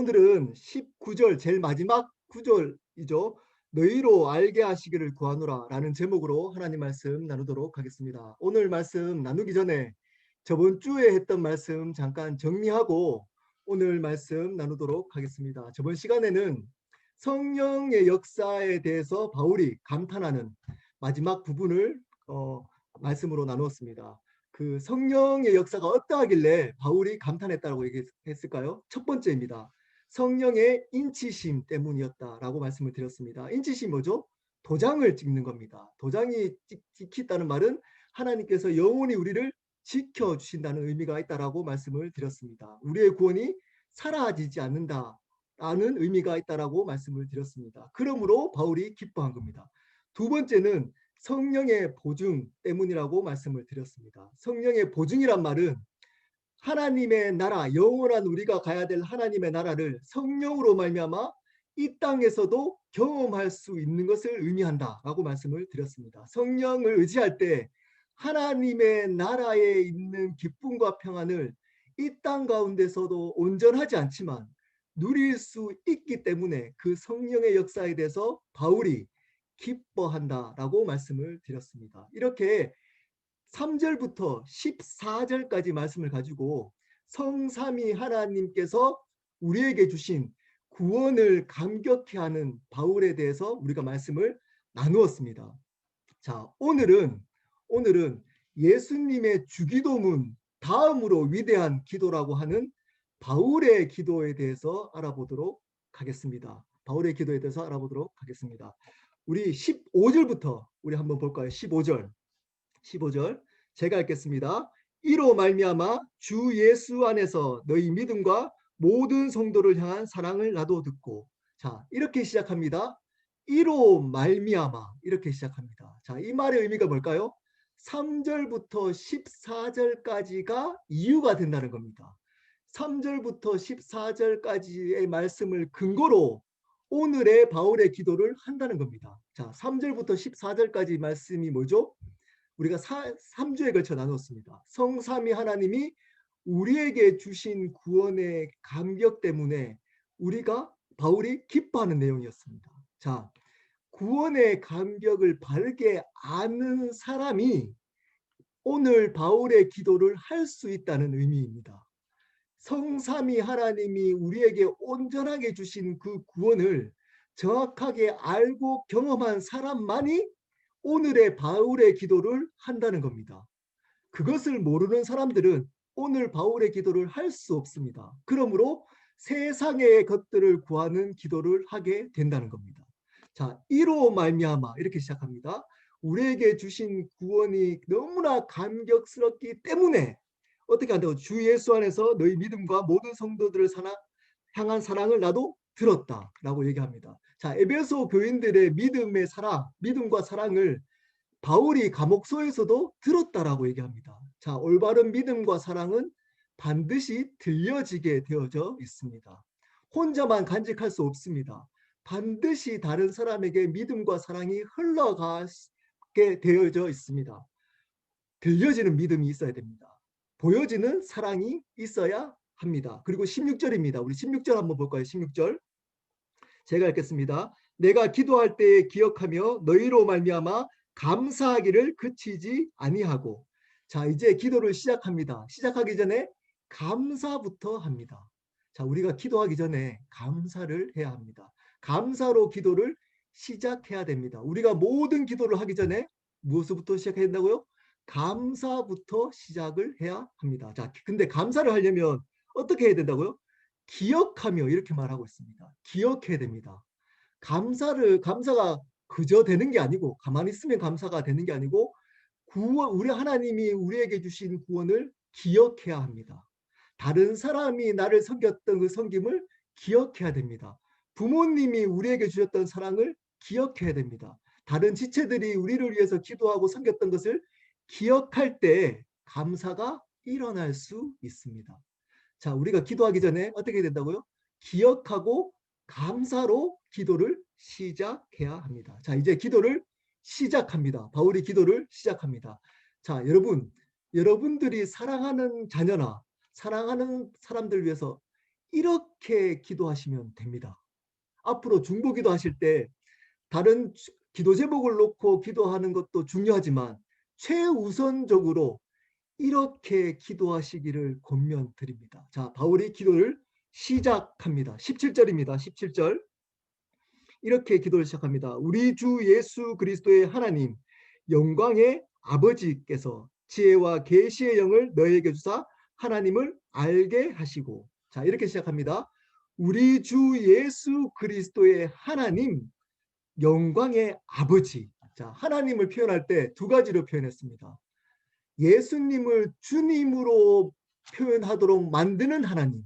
오늘은 19절 제일 마지막 구절이죠. 너희로 알게 하시기를 구하노라 라는 제목으로 하나님 말씀 나누도록 하겠습니다. 오늘 말씀 나누기 전에 저번 주에 했던 말씀 잠깐 정리하고 오늘 말씀 나누도록 하겠습니다. 저번 시간에는 성령의 역사에 대해서 바울이 감탄하는 마지막 부분을 말씀으로 나누었습니다. 그 성령의 역사가 어떠하길래 바울이 감탄했다고 얘기했을까요? 첫 번째입니다. 성령의 인치심 때문이었다라고 말씀을 드렸습니다. 인치심 뭐죠? 도장을 찍는 겁니다. 도장이 찍힌다는 말은 하나님께서 영원히 우리를 지켜주신다는 의미가 있다라고 말씀을 드렸습니다. 우리의 구원이 사라지지 않는다라는 의미가 있다라고 말씀을 드렸습니다. 그러므로 바울이 기뻐한 겁니다. 두 번째는 성령의 보증 때문이라고 말씀을 드렸습니다. 성령의 보증이란 말은 하나님의 나라, 영원한 우리가 가야 될 하나님의 나라를 성령으로 말미암아 이 땅에서도 경험할 수 있는 것을 의미한다라고 말씀을 드렸습니다. 성령을 의지할 때 하나님의 나라에 있는 기쁨과 평안을 이 땅 가운데서도 온전하지 않지만 누릴 수 있기 때문에 그 성령의 역사에 대해서 바울이 기뻐한다라고 말씀을 드렸습니다. 이렇게 3절부터 14절까지 말씀을 가지고 성삼위 하나님께서 우리에게 주신 구원을 감격해 하는 바울에 대해서 우리가 말씀을 나누었습니다. 자, 오늘은 예수님의 주기도문 다음으로 위대한 기도라고 하는 바울의 기도에 대해서 알아보도록 하겠습니다. 바울의 기도에 대해서 알아보도록 하겠습니다. 우리 15절부터 우리 한번 볼까요? 15절 제가 읽겠습니다. 이로 말미암아 주 예수 안에서 너희 믿음과 모든 성도를 향한 사랑을 나도 듣고. 자, 이렇게 시작합니다. 이로 말미암아 이렇게 시작합니다. 자, 이 말의 의미가 뭘까요? 3절부터 14절까지가 이유가 된다는 겁니다. 3절부터 14절까지의 말씀을 근거로 오늘의 바울의 기도를 한다는 겁니다. 자, 3절부터 14절까지 말씀이 뭐죠? 우리가 3주에 걸쳐 나눴습니다. 성삼위 하나님이 우리에게 주신 구원의 감격 때문에 바울이 기뻐하는 내용이었습니다. 자, 구원의 감격을 바르게 아는 사람이 오늘 바울의 기도를 할 수 있다는 의미입니다. 성삼위 하나님이 우리에게 온전하게 주신 그 구원을 정확하게 알고 경험한 사람만이 오늘의 바울의 기도를 한다는 겁니다. 그것을 모르는 사람들은 오늘 바울의 기도를 할 수 없습니다. 그러므로 세상의 것들을 구하는 기도를 하게 된다는 겁니다. 자, 이로 말미암아 이렇게 시작합니다. 우리에게 주신 구원이 너무나 감격스럽기 때문에 어떻게 한다고? 주 예수 안에서 너희 믿음과 모든 성도들을 향한 사랑을 나도 들었다라고 얘기합니다. 자, 에베소 교인들의 믿음과 사랑을 바울이 감옥소에서도 들었다라고 얘기합니다. 자, 올바른 믿음과 사랑은 반드시 들려지게 되어져 있습니다. 혼자만 간직할 수 없습니다. 반드시 다른 사람에게 믿음과 사랑이 흘러가게 되어져 있습니다. 들려지는 믿음이 있어야 됩니다. 보여지는 사랑이 있어야 합니다. 그리고 16절입니다. 우리 16절 한번 볼까요? 16절. 제가 읽겠습니다. 내가 기도할 때에 기억하며 너희로 말미암아 감사하기를 그치지 아니하고. 자, 이제 기도를 시작합니다. 시작하기 전에 감사부터 합니다. 자, 우리가 기도하기 전에 감사를 해야 합니다. 감사로 기도를 시작해야 됩니다. 우리가 모든 기도를 하기 전에 무엇부터 시작해야 된다고요? 감사부터 시작을 해야 합니다. 자, 근데 감사를 하려면 어떻게 해야 된다고요? 기억하며 이렇게 말하고 있습니다. 기억해야 됩니다. 감사가 그저 되는 게 아니고, 가만히 있으면 감사가 되는 게 아니고, 우리 하나님이 우리에게 주신 구원을 기억해야 합니다. 다른 사람이 나를 섬겼던 그 섬김을 기억해야 됩니다. 부모님이 우리에게 주셨던 사랑을 기억해야 됩니다. 다른 지체들이 우리를 위해서 기도하고 섬겼던 것을 기억할 때 감사가 일어날 수 있습니다. 자, 우리가 기도하기 전에 어떻게 된다고요? 기억하고 감사로 기도를 시작해야 합니다. 자, 이제 기도를 시작합니다. 바울이 기도를 시작합니다. 자, 여러분들이 사랑하는 자녀나 사랑하는 사람들 위해서 이렇게 기도하시면 됩니다. 앞으로 중보기도 하실 때 다른 기도 제목을 놓고 기도하는 것도 중요하지만 최우선적으로 이렇게 기도하시기를 권면드립니다. 자, 바울이 기도를 시작합니다. 17절입니다. 17절. 이렇게 기도를 시작합니다. 우리 주 예수 그리스도의 하나님 영광의 아버지께서 지혜와 계시의 영을 너에게 주사 하나님을 알게 하시고. 자, 이렇게 시작합니다. 우리 주 예수 그리스도의 하나님 영광의 아버지. 자, 하나님을 표현할 때 두 가지로 표현했습니다. 예수님을 주님으로 표현하도록 만드는 하나님,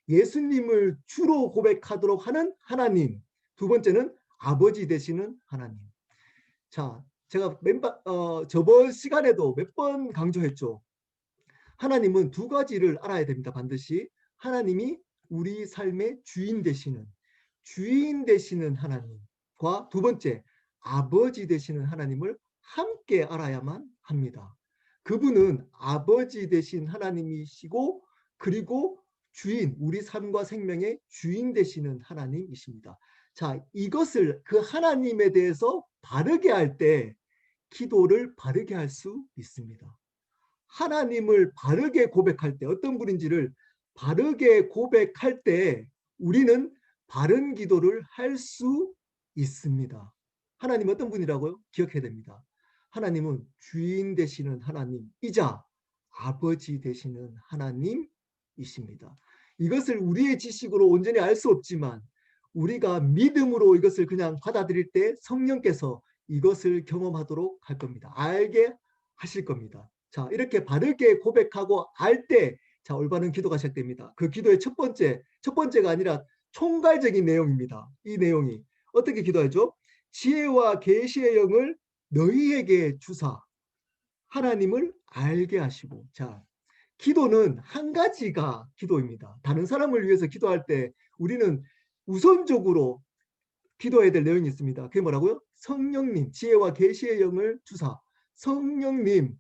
예수님을 주로 고백하도록 하는 하나님, 두 번째는 아버지 되시는 하나님. 자, 제가 저번 시간에도 몇 번 강조했죠. 하나님은 두 가지를 알아야 됩니다. 반드시 하나님이 우리 삶의 주인 되시는 하나님과 두 번째 아버지 되시는 하나님을 함께 알아야만 합니다. 그분은 아버지 되신 하나님이시고 그리고 주인, 우리 삶과 생명의 주인 되시는 하나님이십니다. 자, 이것을 그 하나님에 대해서 바르게 할 때 기도를 바르게 할 수 있습니다. 하나님을 바르게 고백할 때 어떤 분인지를 바르게 고백할 때 우리는 바른 기도를 할 수 있습니다. 하나님 어떤 분이라고요? 기억해야 됩니다. 하나님은 주인 되시는 하나님이자 아버지 되시는 하나님이십니다. 이것을 우리의 지식으로 온전히 알 수 없지만 우리가 믿음으로 이것을 그냥 받아들일 때 성령께서 이것을 경험하도록 할 겁니다. 알게 하실 겁니다. 자, 이렇게 바르게 고백하고 알 때 자, 올바른 기도가 시작됩니다. 그 기도의 첫 번째가 아니라 총괄적인 내용입니다. 이 내용이 어떻게 기도하죠? 지혜와 계시의 영을 너희에게 주사 하나님을 알게 하시고. 자, 기도는 한 가지가 기도입니다. 다른 사람을 위해서 기도할 때 우리는 우선적으로 기도해야 될 내용이 있습니다. 그게 뭐라고요? 성령님, 지혜와 계시의 영을 주사 성령님,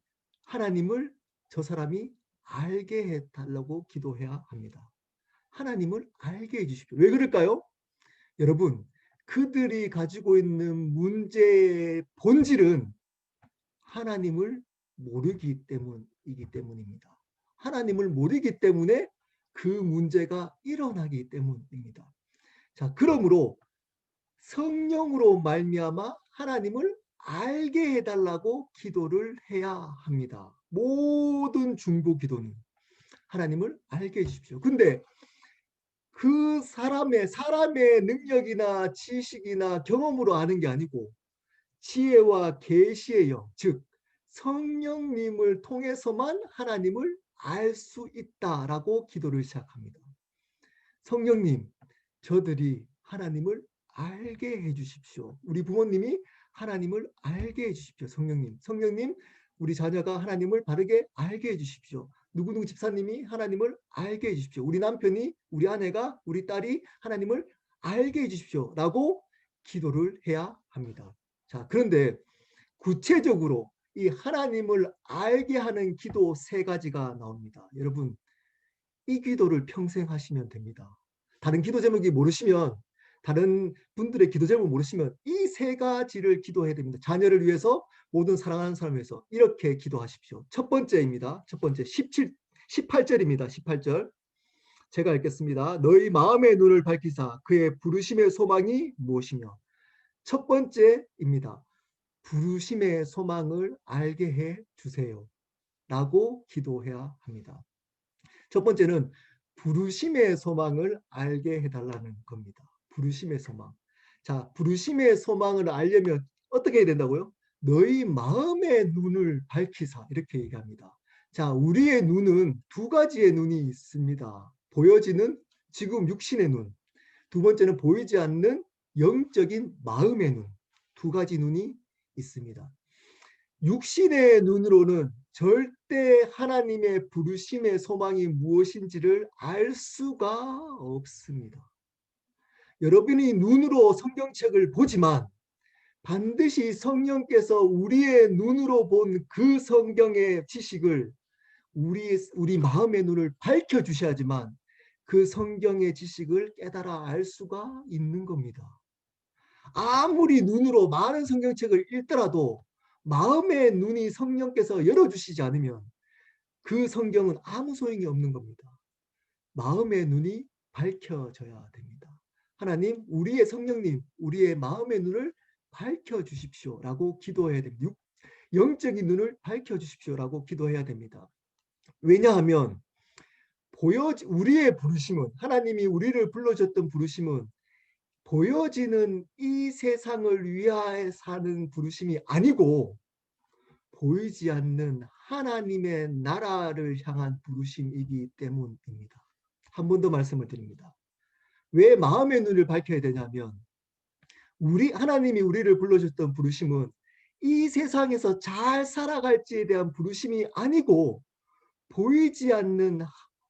하나님을 저 사람이 알게 해달라고 기도해야 합니다. 하나님을 알게 해주십시오. 왜 그럴까요? 여러분, 그들이 가지고 있는 문제의 본질은 하나님을 모르기 때문이기 때문입니다. 하나님을 모르기 때문에 그 문제가 일어나기 때문입니다. 자, 그러므로 성령으로 말미암아 하나님을 알게 해달라고 기도를 해야 합니다. 모든 중보 기도는 하나님을 알게 해주십시오. 근데 그 사람의 능력이나 지식이나 경험으로 아는 게 아니고 지혜와 계시의 영, 즉 성령님을 통해서만 하나님을 알 수 있다라고 기도를 시작합니다. 성령님, 저들이 하나님을 알게 해주십시오. 우리 부모님이 하나님을 알게 해주십시오. 성령님, 우리 자녀가 하나님을 바르게 알게 해주십시오. 누구누구 집사님이 하나님을 알게 해주십시오. 우리 남편이, 우리 아내가, 우리 딸이 하나님을 알게 해주십시오. 라고 기도를 해야 합니다. 자, 그런데 구체적으로 이 하나님을 알게 하는 기도 세 가지가 나옵니다. 여러분, 이 기도를 평생 하시면 됩니다. 다른 기도 제목이 모르시면, 다른 분들의 기도 제목 모르시면 이 세 가지를 기도해야 됩니다. 자녀를 위해서, 모든 사랑하는 사람을 위해서 이렇게 기도하십시오. 첫 번째입니다. 첫 번째 18절입니다. 18절 제가 읽겠습니다. 너희 마음의 눈을 밝히사 그의 부르심의 소망이 무엇이며. 첫 번째입니다. 부르심의 소망을 알게 해 주세요. 라고 기도해야 합니다. 첫 번째는 부르심의 소망을 알게 해달라는 겁니다. 부르심의 소망. 자, 부르심의 소망을 알려면 어떻게 해야 된다고요? 너희 마음의 눈을 밝히사 이렇게 얘기합니다. 자, 우리의 눈은 두 가지의 눈이 있습니다. 보여지는 지금 육신의 눈, 두 번째는 보이지 않는 영적인 마음의 눈, 두 가지 눈이 있습니다. 육신의 눈으로는 절대 하나님의 부르심의 소망이 무엇인지를 알 수가 없습니다. 여러분이 눈으로 성경책을 보지만 반드시 성령께서 우리의 눈으로 본 그 성경의 지식을 우리 마음의 눈을 밝혀주셔야지만 그 성경의 지식을 깨달아 알 수가 있는 겁니다. 아무리 눈으로 많은 성경책을 읽더라도 마음의 눈이 성령께서 열어주시지 않으면 그 성경은 아무 소용이 없는 겁니다. 마음의 눈이 밝혀져야 됩니다. 하나님, 우리의 성령님, 우리의 마음의 눈을 밝혀주십시오라고 기도해야 됩니다. 영적인 눈을 밝혀주십시오라고 기도해야 됩니다. 왜냐하면 우리의 부르심은, 하나님이 우리를 불러줬던 부르심은 보여지는 이 세상을 위하여 사는 부르심이 아니고 보이지 않는 하나님의 나라를 향한 부르심이기 때문입니다. 한 번 더 말씀을 드립니다. 왜 마음의 눈을 밝혀야 되냐면 하나님이 우리를 불러줬던 부르심은 이 세상에서 잘 살아갈지에 대한 부르심이 아니고 보이지 않는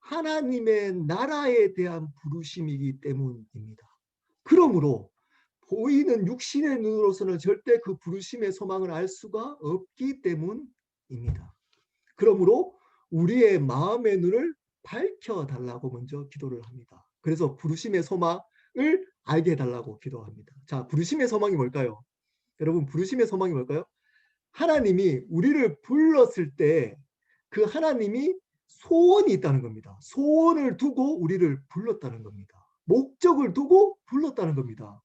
하나님의 나라에 대한 부르심이기 때문입니다. 그러므로 보이는 육신의 눈으로서는 절대 그 부르심의 소망을 알 수가 없기 때문입니다. 그러므로 우리의 마음의 눈을 밝혀달라고 먼저 기도를 합니다. 그래서 부르심의 소망을 알게 해달라고 기도합니다. 자, 부르심의 소망이 뭘까요? 여러분, 부르심의 소망이 뭘까요? 하나님이 우리를 불렀을 때 그 하나님이 소원이 있다는 겁니다. 소원을 두고 우리를 불렀다는 겁니다. 목적을 두고 불렀다는 겁니다.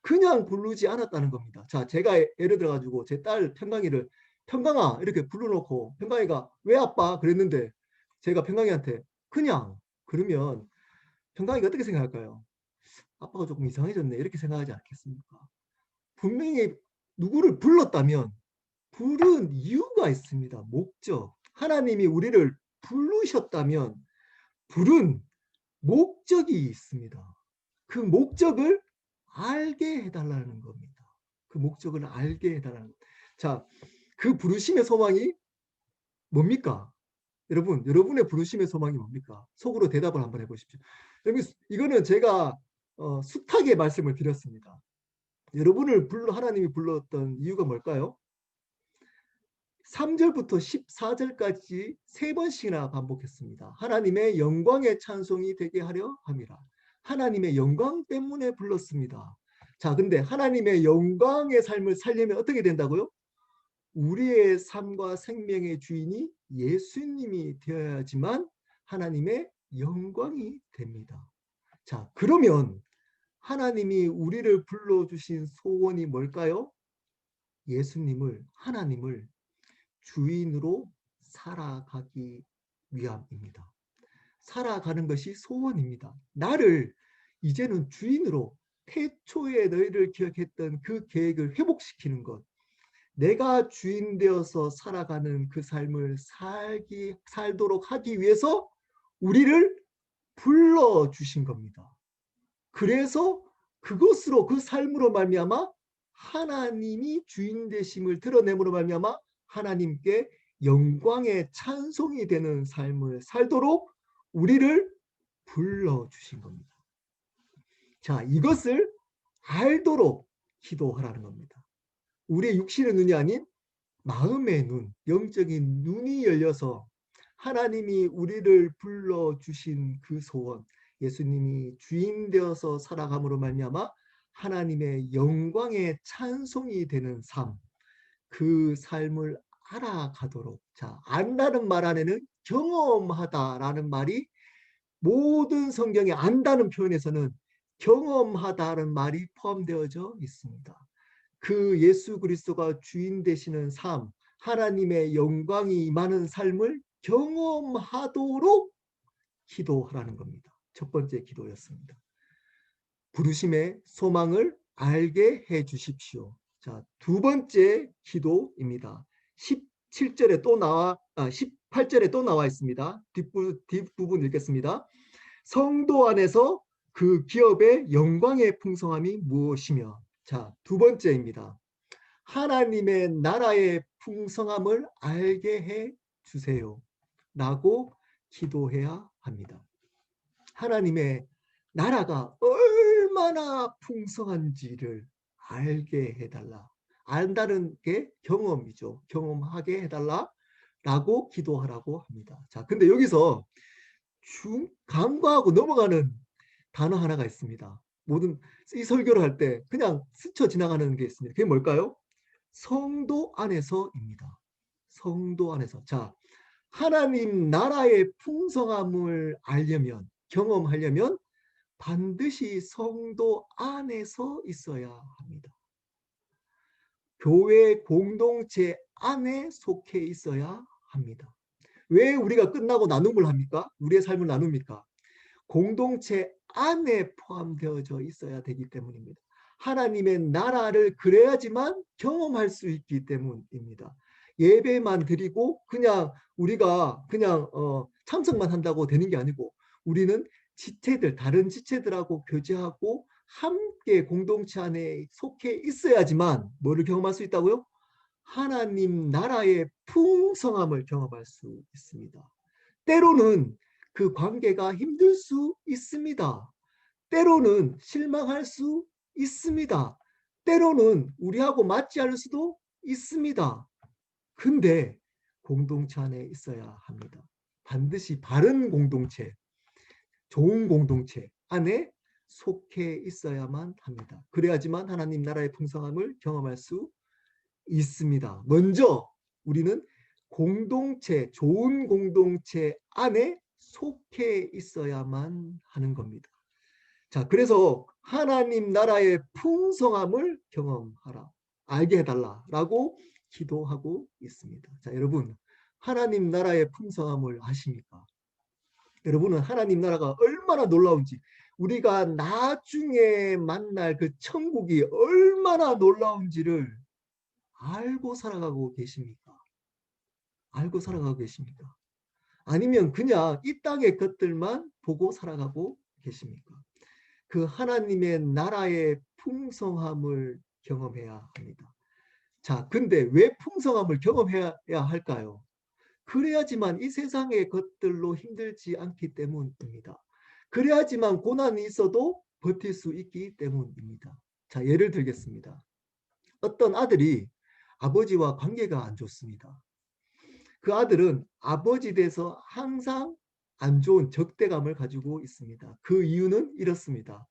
그냥 부르지 않았다는 겁니다. 자, 제가 예를 들어가지고 제 딸 평강이를 평강아 이렇게 불러놓고 평강이가 왜 아빠 그랬는데 제가 평강이한테 그냥 그러면 평강이가 어떻게 생각할까요? 아빠가 조금 이상해졌네 이렇게 생각하지 않겠습니까? 분명히 누구를 불렀다면 부른 이유가 있습니다. 목적. 하나님이 우리를 부르셨다면 부른 목적이 있습니다. 그 목적을 알게 해달라는 겁니다. 그 목적을 알게 해달라는 겁니다. 자, 그 부르심의 소망이 뭡니까? 여러분의 부르심의 소망이 뭡니까? 속으로 대답을 한번 해보십시오. 이거는 제가 숱하게 말씀을 드렸습니다. 여러분을 하나님이 불렀던 이유가 뭘까요? 3절부터 14절까지 3번씩이나 반복했습니다. 하나님의 영광의 찬송이 되게 하려 함이라. 하나님의 영광 때문에 불렀습니다. 자, 근데 하나님의 영광의 삶을 살려면 어떻게 된다고요? 우리의 삶과 생명의 주인이 예수님이 되어야지만 하나님의 영광이 됩니다. 자, 그러면 하나님이 우리를 불러주신 소원이 뭘까요? 하나님을 주인으로 살아가기 위함입니다. 살아가는 것이 소원입니다. 나를 이제는 주인으로 태초에 너희를 기억했던 그 계획을 회복시키는 것, 내가 주인 되어서 살아가는 그 삶을 살도록 하기 위해서 우리를 불러주신 겁니다. 그래서 그것으로 그 삶으로 말미암아 하나님이 주인 되심을 드러냄으로 말미암아 하나님께 영광의 찬송이 되는 삶을 살도록 우리를 불러주신 겁니다. 자, 이것을 알도록 기도하라는 겁니다. 우리의 육신의 눈이 아닌 마음의 눈, 영적인 눈이 열려서 하나님이 우리를 불러주신 그 소원, 예수님이 주인 되어서 살아감으로 말미암아 하나님의 영광의 찬송이 되는 삶, 그 삶을 알아가도록. 자, 안다는 말 안에는 경험하다라는 말이 모든 성경에 안다는 표현에서는 경험하다는 말이 포함되어져 있습니다. 그 예수 그리스도가 주인 되시는 삶, 하나님의 영광이 임하는 삶을 경험하도록 기도하라는 겁니다. 첫 번째 기도였습니다. 부르심의 소망을 알게 해 주십시오. 자, 두 번째 기도입니다. 18절에 또 나와 있습니다. 뒷부분 읽겠습니다. 성도 안에서 그 기업의 영광의 풍성함이 무엇이며. 자, 두 번째입니다. 하나님의 나라의 풍성함을 알게 해 주세요. 라고 기도해야 합니다. 하나님의 나라가 얼마나 풍성한지를 알게 해달라. 안다는 게 경험이죠. 경험하게 해달라. 라고 기도하라고 합니다. 자, 근데 여기서 간과하고 넘어가는 단어 하나가 있습니다. 모든 이 설교를 할 때 그냥 스쳐 지나가는 게 있습니다. 그게 뭘까요? 성도 안에서입니다. 성도 안에서. 자, 하나님 나라의 풍성함을 알려면, 경험하려면 반드시 성도 안에서 있어야 합니다. 교회 공동체 안에 속해 있어야 합니다. 왜 우리가 끝나고 나눔을 합니까? 우리의 삶을 나눕니까? 공동체 안에 포함되어져 있어야 되기 때문입니다. 하나님의 나라를 그래야지만 경험할 수 있기 때문입니다. 예배만 드리고 그냥 우리가 그냥 참석만 한다고 되는 게 아니고 우리는 지체들, 다른 지체들하고 교제하고 함께 공동체 안에 속해 있어야지만 뭐를 경험할 수 있다고요? 하나님 나라의 풍성함을 경험할 수 있습니다. 때로는 그 관계가 힘들 수 있습니다. 때로는 실망할 수 있습니다. 때로는 우리하고 맞지 않을 수도 있습니다. 근데 공동체 안에 있어야 합니다. 반드시 바른 공동체, 좋은 공동체 안에 속해 있어야만 합니다. 그래야지만 하나님 나라의 풍성함을 경험할 수 있습니다. 먼저 우리는 공동체, 좋은 공동체 안에 속해 있어야만 하는 겁니다. 자, 그래서 하나님 나라의 풍성함을 경험하라, 알게 해달라라고 기도하고 있습니다. 자, 여러분, 하나님 나라의 풍성함을 아십니까? 여러분은 하나님 나라가 얼마나 놀라운지, 우리가 나중에 만날 그 천국이 얼마나 놀라운지를 알고 살아가고 계십니까? 알고 살아가고 계십니까? 아니면 그냥 이 땅의 것들만 보고 살아가고 계십니까? 그 하나님의 나라의 풍성함을 경험해야 합니다. 자, 근데 왜 풍성함을 경험해야 할까요? 그래야지만 이 세상의 것들로 힘들지 않기 때문입니다. 그래야지만 고난이 있어도 버틸 수 있기 때문입니다. 자, 예를 들겠습니다. 어떤 아들이 아버지와 관계가 안 좋습니다. 그 아들은 아버지에 대해서 항상 안 좋은 적대감을 가지고 있습니다. 그 이유는 이렇습니다.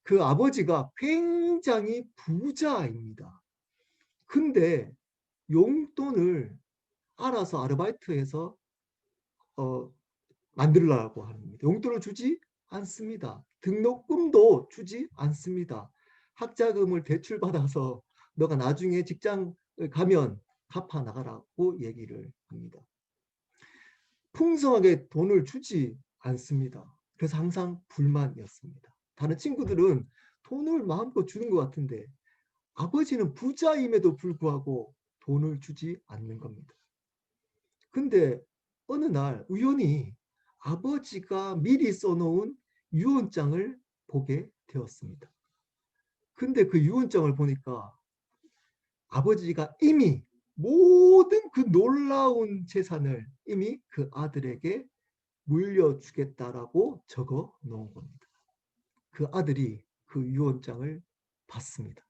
그 아버지가 굉장히 부자입니다. 근데 용돈을 알아서 아르바이트해서 만들려고 합니다. 용돈을 주지 않습니다. 등록금도 주지 않습니다. 학자금을 대출받아서 너가 나중에 직장 가면 갚아 나가라고 얘기를 합니다. 풍성하게 돈을 주지 않습니다. 그래서 항상 불만이었습니다. 다른 친구들은 돈을 마음껏 주는 것 같은데 아버지는 부자임에도 불구하고 돈을 주지 않는 겁니다. 근데 어느 날 우연히 아버지가 미리 써놓은 유언장을 보게 되었습니다. 근데 그 유언장을 보니까 아버지가 이미 모든 그 놀라운 재산을 이미 그 아들에게 물려주겠다라고 적어 놓은 겁니다. 그 아들이 그 유언장을 받습니다.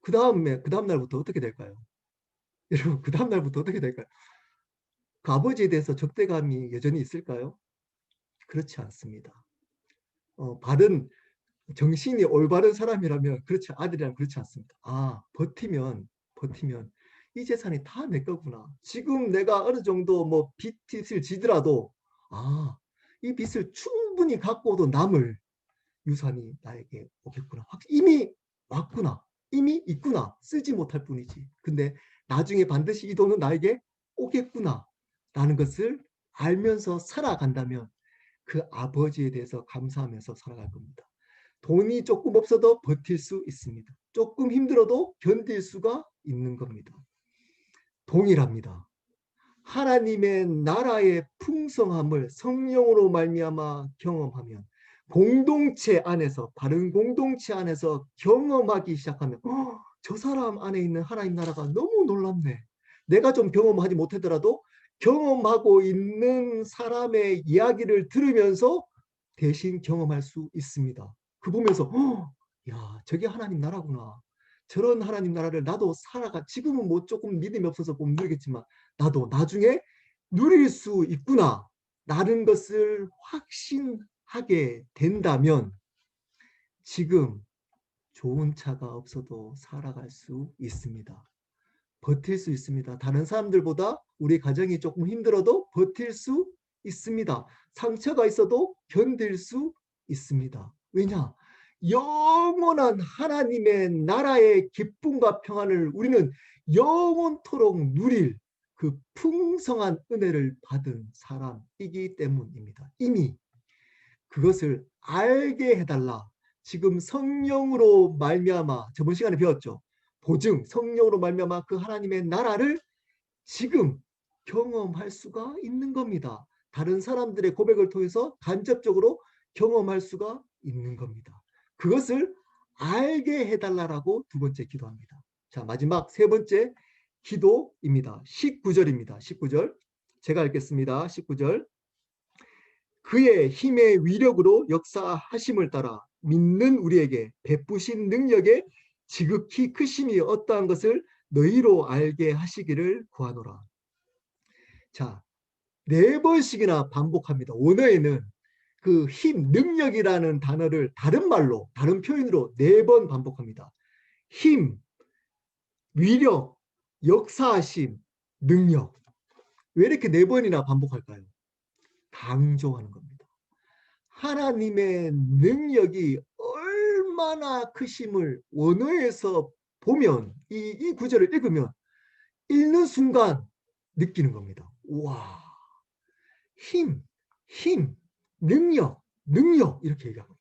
그 다음 날부터 어떻게 될까요? 여러분, 그 다음 날부터 어떻게 될까요? 그 아버지에 대해서 적대감이 여전히 있을까요? 그렇지 않습니다. 바른 정신이 올바른 사람이라면 그렇지, 아들이라면 그렇지 않습니다. 아, 버티면 이 재산이 다 내 거구나. 지금 내가 어느 정도 뭐 빚을 지더라도 이 빚을 충분히 갖고도 남을 유산이 나에게 오겠구나. 이미 왔구나. 이미 있구나. 쓰지 못할 뿐이지. 근데 나중에 반드시 이 돈은 나에게 오겠구나 라는 것을 알면서 살아간다면 그 아버지에 대해서 감사하면서 살아갈 겁니다. 돈이 조금 없어도 버틸 수 있습니다. 조금 힘들어도 견딜 수가 있는 겁니다. 동일합니다. 하나님의 나라의 풍성함을 성령으로 말미암아 경험하면 공동체 안에서, 바른 공동체 안에서 경험하기 시작하면 저 사람 안에 있는 하나님 나라가 너무 놀랍네. 내가 좀 경험하지 못하더라도 경험하고 있는 사람의 이야기를 들으면서 대신 경험할 수 있습니다. 그 보면서 야, 저게 하나님 나라구나. 저런 하나님 나라를 나도 살아가, 지금은 뭐 조금 믿음이 없어서 못 누리겠지만 나도 나중에 누릴 수 있구나 라는 것을 확신하게 된다면 지금 좋은 차가 없어도 살아갈 수 있습니다. 버틸 수 있습니다. 다른 사람들보다 우리 가정이 조금 힘들어도 버틸 수 있습니다. 상처가 있어도 견딜 수 있습니다. 왜냐? 영원한 하나님의 나라의 기쁨과 평안을 우리는 영원토록 누릴 그 풍성한 은혜를 받은 사람이기 때문입니다. 이미 그것을 알게 해달라. 지금 성령으로 말미암아 저번 시간에 배웠죠. 보증 성령으로 말미암아 그 하나님의 나라를 지금 경험할 수가 있는 겁니다. 다른 사람들의 고백을 통해서 간접적으로 경험할 수가 있는 겁니다. 그것을 알게 해달라고 두 번째 기도합니다. 자, 마지막 세 번째 기도입니다. 19절입니다. 19절 제가 읽겠습니다. 19절 그의 힘의 위력으로 역사하심을 따라 믿는 우리에게 베푸신 능력의 지극히 크심이 어떠한 것을 너희로 알게 하시기를 구하노라. 자, 네 번씩이나 반복합니다. 원어에는 그 힘, 능력이라는 단어를 다른 말로, 다른 표현으로 네 번 반복합니다. 힘, 위력, 역사하심, 능력. 왜 이렇게 네 번이나 반복할까요? 강조하는 겁니다. 하나님의 능력이 얼마나 크심을 원어에서 보면 이 구절을 읽으면 읽는 순간 느끼는 겁니다. 와, 힘, 능력 이렇게 얘기합니다.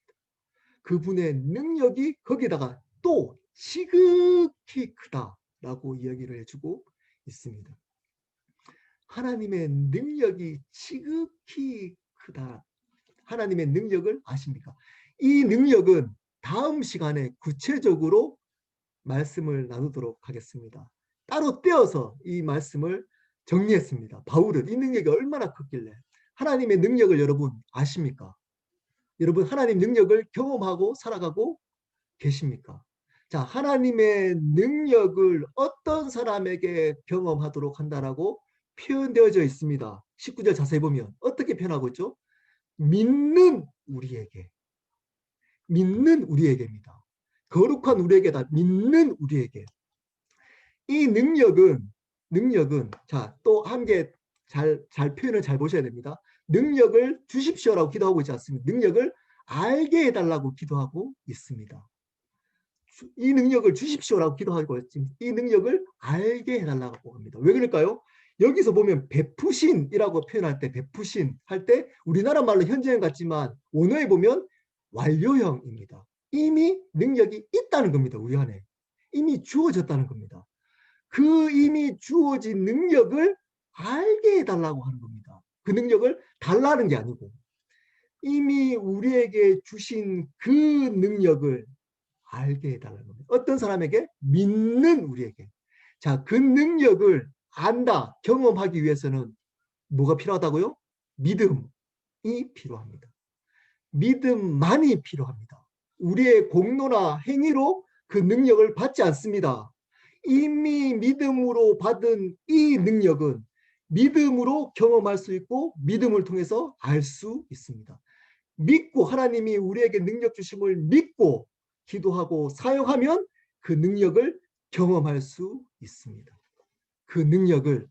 그분의 능력이 거기다가 또 지극히 크다라고 이야기를 해주고 있습니다. 하나님의 능력이 지극히 크다. 하나님의 능력을 아십니까? 이 능력은 다음 시간에 구체적으로 말씀을 나누도록 하겠습니다. 따로 떼어서 이 말씀을 정리했습니다. 바울은 이 능력이 얼마나 컸길래 하나님의 능력을 여러분 아십니까? 여러분 하나님 능력을 경험하고 살아가고 계십니까? 자, 하나님의 능력을 어떤 사람에게 경험하도록 한다라고 표현되어져 있습니다. 19절 자세히 보면 어떻게 표현하고 있죠? 믿는 우리에게입니다. 거룩한 우리에게다. 믿는 우리에게. 이 능력은 자, 또 한 개 잘 표현을 잘 보셔야 됩니다. 능력을 주십시오라고 기도하고 있지 않습니다. 능력을 알게 해달라고 기도하고 있습니다. 이 능력을 주십시오라고 기도하고 있지 이 능력을 알게 해달라고 합니다. 왜 그럴까요? 여기서 보면 베푸신이라고 표현할 때 베푸신 할 때 우리나라 말로 현재형 같지만 원어에 보면 완료형입니다. 이미 능력이 있다는 겁니다. 우리 안에. 이미 주어졌다는 겁니다. 그 이미 주어진 능력을 알게 해달라고 하는 겁니다. 그 능력을 달라는 게 아니고 이미 우리에게 주신 그 능력을 알게 해달라는 겁니다. 어떤 사람에게? 믿는 우리에게. 자, 그 능력을 안다, 경험하기 위해서는 뭐가 필요하다고요? 믿음이 필요합니다. 믿음만이 필요합니다. 우리의 공로나 행위로 그 능력을 받지 않습니다. 이미 믿음으로 받은 이 능력은 믿음으로 경험할 수 있고 믿음을 통해서 알 수 있습니다. 믿고 하나님이 우리에게 능력 주심을 믿고 기도하고 사용하면 그 능력을 경험할 수 있습니다. 그 능력을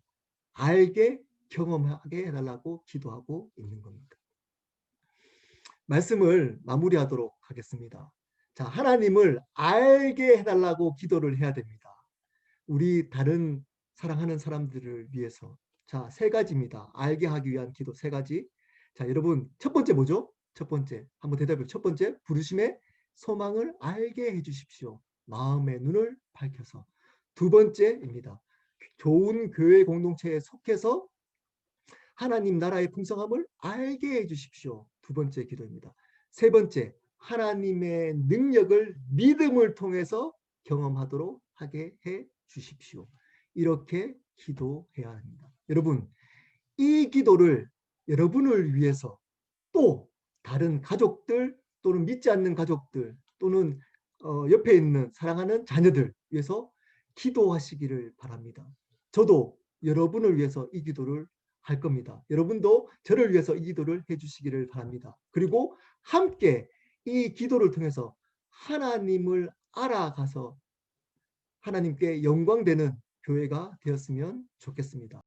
알게 경험하게 해달라고 기도하고 있는 겁니다. 말씀을 마무리하도록 하겠습니다. 자, 하나님을 알게 해달라고 기도를 해야 됩니다. 우리 다른 사랑하는 사람들을 위해서. 자, 세 가지입니다. 알게 하기 위한 기도 세 가지. 자, 여러분 첫 번째 뭐죠? 첫 번째 한번 대답해. 첫 번째 부르심의 소망을 알게 해주십시오. 마음의 눈을 밝혀서. 두 번째입니다. 좋은 교회 공동체에 속해서 하나님 나라의 풍성함을 알게 해주십시오. 두 번째 기도입니다. 세 번째, 하나님의 능력을 믿음을 통해서 경험하도록 하게 해 주십시오. 이렇게 기도해야 합니다. 여러분, 이 기도를 여러분을 위해서 또 다른 가족들 또는 믿지 않는 가족들 또는 옆에 있는 사랑하는 자녀들 위해서 기도하시기를 바랍니다. 저도 여러분을 위해서 이 기도를 할 겁니다. 여러분도 저를 위해서 이 기도를 해주시기를 바랍니다. 그리고 함께 이 기도를 통해서 하나님을 알아가서 하나님께 영광되는 교회가 되었으면 좋겠습니다.